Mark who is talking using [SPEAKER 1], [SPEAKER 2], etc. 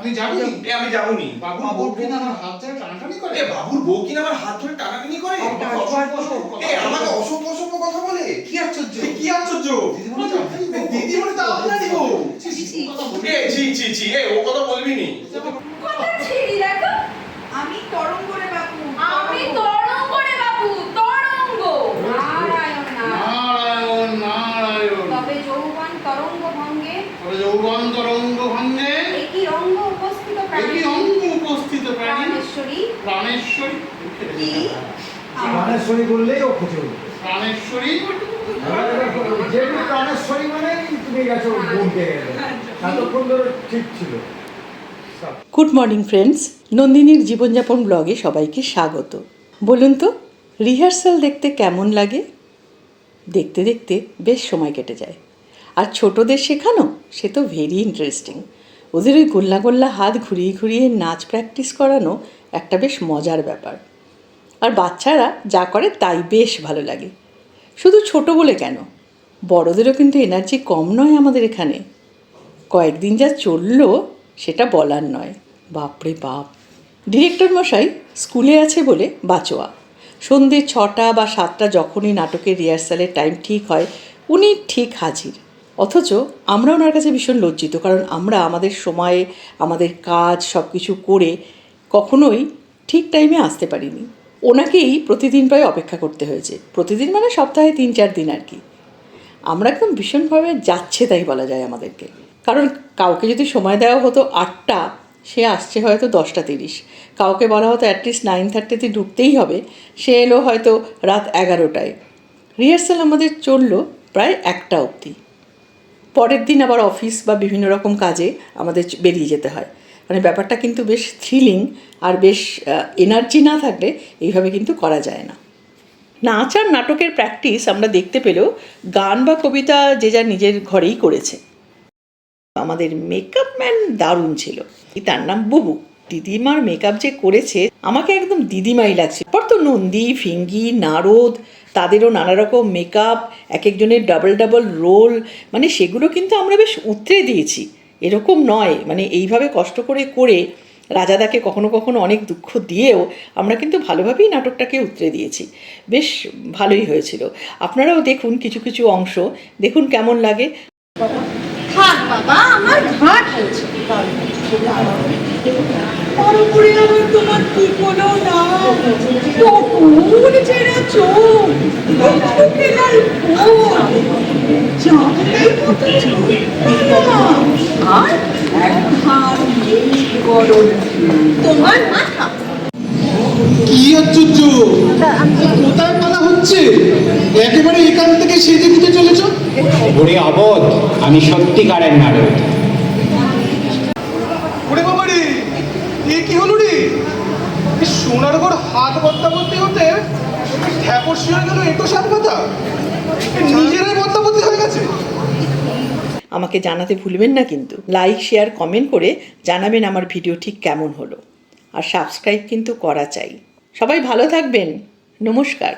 [SPEAKER 1] আপনি যাবেন?
[SPEAKER 2] আমি যাবনি।
[SPEAKER 1] বাবুর বউ কিনা আমার হাত ধরে টানাটানি করে?
[SPEAKER 2] বাবুর বউ কিনা আমার হাত ধরে টানাটানি করে? আমাকে অসভ্য অসভ্য কথা বলে।
[SPEAKER 1] কি আশ্চর্য!
[SPEAKER 2] কি আশ্চর্য!
[SPEAKER 1] দিদিমণি তো আপনারই বউ।
[SPEAKER 2] ও কথা বলবি নি।
[SPEAKER 3] কথা ছেড়ে দেখো। আমি তরঙ্গ রে বাবু। আমি তরঙ্গ রে বাবু। তরঙ্গ। নারায়ণ
[SPEAKER 1] নারায়ণ নারায়ণ।
[SPEAKER 3] তবে যৌবন তরঙ্গ ভঙ্গে।
[SPEAKER 1] তবে যৌবন তরঙ্গ ভঙ্গে।
[SPEAKER 3] একই অঙ্গ উপস্থিত প্রাণী।
[SPEAKER 1] একই অঙ্গ উপস্থিত প্রাণী।
[SPEAKER 3] প্রাণেশ্বরী।
[SPEAKER 1] প্রাণেশ্বরী।
[SPEAKER 3] কি?
[SPEAKER 4] প্রাণেশ্বরী বললেই ও খুঁজে উঠবে।
[SPEAKER 1] প্রাণেশ্বরী।
[SPEAKER 4] যে প্রাণেশ্বরী মানে তুমি গেছো বলতে গেলে এতক্ষণ ধরে ঠিক ছিল।
[SPEAKER 5] গুড মর্নিং ফ্রেন্ডস, নন্দিনীর জীবনযাপন ব্লগে সবাইকে স্বাগত। বলুন তো, রিহার্সাল দেখতে কেমন লাগে? দেখতে দেখতে বেশ সময় কেটে যায়। আর ছোটদের শেখানো, সে তো ভেরি ইন্টারেস্টিং। ওদের ওই গোল্লা গোল্লা হাত ঘুরিয়ে ঘুরিয়ে নাচ প্র্যাকটিস করানো একটা বেশ মজার ব্যাপার। আর বাচ্চারা যা করে তাই বেশ ভালো লাগে। শুধু ছোট বলে কেন, বড়দেরও কিন্তু এনার্জি কম নয় আমাদের এখানে। কয়েকদিন যা চললো সেটা বলার নয়। বাপরে বাপ! ডিরেক্টর মশাই স্কুলে আছে বলে বাঁচোয়া। সন্ধ্যে 6টা বা 7টা যখনই নাটকের রিহার্সালের টাইম ঠিক হয়, উনি ঠিক হাজির। অথচ আমরা ওনার কাছে ভীষণ লজ্জিত, কারণ আমরা আমাদের সময়ে আমাদের কাজ সব কিছু করে কখনোই ঠিক টাইমে আসতে পারিনি। ওনাকেই প্রতিদিন প্রায় অপেক্ষা করতে হয়েছে। প্রতিদিন মানে সপ্তাহে 3-4 দিন আর কি। আমরা একদম ভীষণভাবে যাচ্ছে তাই বলা যায় আমাদেরকে। কারণ কাউকে যদি সময় দেওয়া হতো 8টা, সে আসছে হয়তো 10টা 30। কাউকে বলা হতো অ্যাটলিস্ট 9:30 ঢুকতেই হবে, সে এলো হয়তো রাত 11টায়। রিহার্সাল আমাদের চললো প্রায় 1টা অবধি। পরের দিন আবার অফিস বা বিভিন্ন রকম কাজে আমাদের বেরিয়ে যেতে হয়। মানে ব্যাপারটা কিন্তু বেশ থ্রিলিং, আর বেশ এনার্জি না থাকলে এইভাবে কিন্তু করা যায় না। নাচ আর নাটকের প্র্যাকটিস আমরা দেখতে পেলেও গান বা কবিতা যে যা নিজের ঘরেই করেছে। আমাদের মেকআপ ম্যান দারুণ ছিল, তার নাম বুবু। দিদিমার মেকআপ যে করেছে, আমাকে একদম দিদিমাই লাগছে। তারপর তো নন্দী, ফিঙ্গি, নারদ, তাদেরও নানা রকম মেকআপ, এক একজনের ডাবল ডাবল রোল, মানে সেগুলো কিন্তু আমরা বেশ উতরে দিয়েছি। এরকম নয় মানে এইভাবে কষ্ট করে করে রাজাদাকে কখনো কখনো অনেক দুঃখ দিয়েও আমরা কিন্তু ভালোভাবেই নাটকটাকে উতরে দিয়েছি। বেশ ভালোই হয়েছিল। আপনারাও দেখুন কিছু কিছু অংশ, দেখুন কেমন লাগে।
[SPEAKER 3] থাক বাবা, আমার ঘাট হয়েছে। পুরোপুরি আবার তোমার কি বলো না, কপুর চেরা চোখ, চোখের আর একধার নেই গরম তোমার মাথা।
[SPEAKER 1] কি আশ্চর্য! কোথায় পালা হচ্ছে? একেবারে এখান থেকে সেজে দিতে চলেছ?
[SPEAKER 6] খবরে অবধ আমি সত্যিকারের নারদ।
[SPEAKER 1] ওরে বাবা রে, এ কি হলো রে? সোনার ঘর হাত বদলা করতে হতে ঠ্যাপস হয়ে গেল, এটো সাত কথা নিজেরাই বদলা বদলি হয়ে গেছে।
[SPEAKER 5] আমাকে জানাতে ভুলবেন না কিন্তু। লাইক, শেয়ার, কমেন্ট করে জানাবেন আমার ভিডিও ঠিক কেমন হলো। আর সাবস্ক্রাইব কিন্তু করা চাই। সবাই ভালো থাকবেন। নমস্কার।